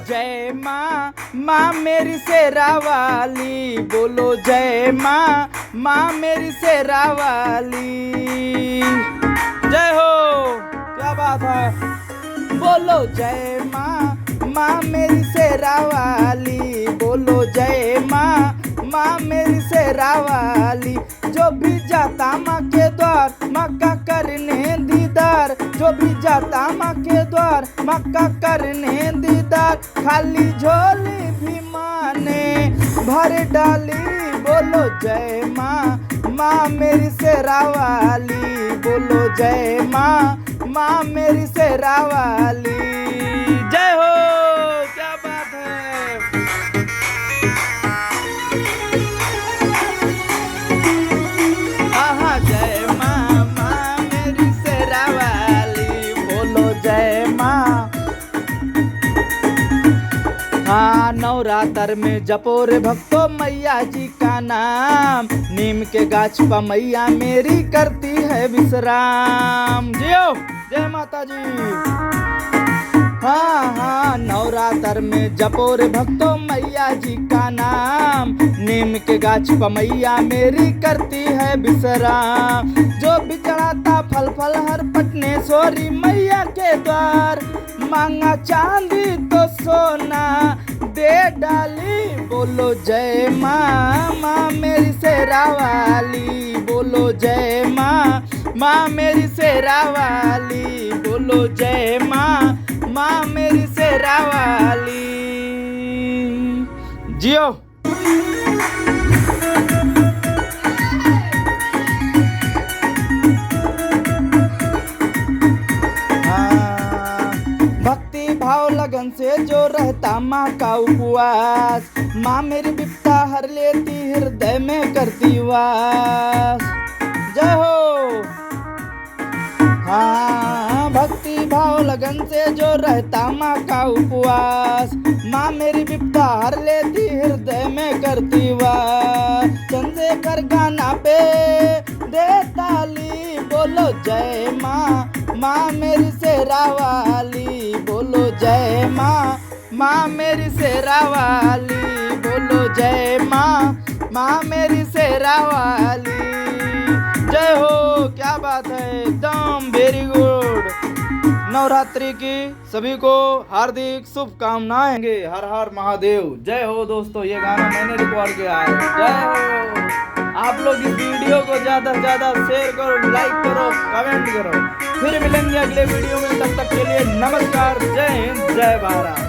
जय माँ, माँ मेरी शेरा वाली, बोलो जय माँ, माँ मेरी शेरा वाली। जय हो, क्या बात है। बोलो जय माँ, माँ मेरी शेरा वाली, बोलो जय माँ, माँ मेरी शेरा वाली। जो भी जाता माँ के द्वार, माँ का करने दीदार, जो भी जाता माँ के द्वार, माँ का करने दीदार। खाली झोली भी माँ ने भर डाली, बोलो जय माँ, माँ मेरी शेरा वाली, बोलो जय माँ, माँ मेरी शेरा वाली। जय हो, क्या बात है। आहा, जय माँ, माँ मेरी शेरा वाली, बोलो जय माँ। हाँ, नवरात्र में जपो रे भक्तों मैया जी का नाम, नीम के गाछ पर मैया मेरी करती है विश्राम। जियो, जय माता जी। हाँ, नवरात्र में जपो रे भक्तों मैया जी का नाम, नीम के गाछ पर मैया मेरी करती है विश्राम। जो भी चढ़ाता फल फल हर पटनेश्वरी मैया के द्वार, मांगा चांदी तो सोना दे डाली, बोलो जय माँ, माँ मेरी शेरा वाली, बोलो जय माँ, माँ मेरी शेरा वाली, बोलो जय माँ, माँ मेरी शेरा वाली। जियो। भक्ति भाव लगन से जो रहता माँ का उपवास, माँ मेरी बिपता हर लेती हृदय में करती वास। जय हो। हाँ, भक्ति भाव लगन से जो रहता माँ का उपवास, माँ मेरी बिपता हर लेती हृदय में करती वास। चंद्रशेखर गाना पे दे ताली, बोलो जय माँ, माँ मेरी शेरा वाली, बोलो जय माँ, माँ मेरी शेरा वाली, बोलो जय माँ, माँ मेरी शेरा वाली। जय हो, क्या बात है, एकदम वेरी गुड। नवरात्रि की सभी को हार्दिक शुभकामनाएं। हर हर महादेव। जय हो दोस्तों, ये गाना मैंने रिकॉर्ड किया है। जय हो। आप लोग इस वीडियो को ज़्यादा से ज़्यादा शेयर करो, लाइक करो, कमेंट करो। फिर मिलेंगे अगले वीडियो में, तब तक के लिए नमस्कार, जय हिंद, जय भारत।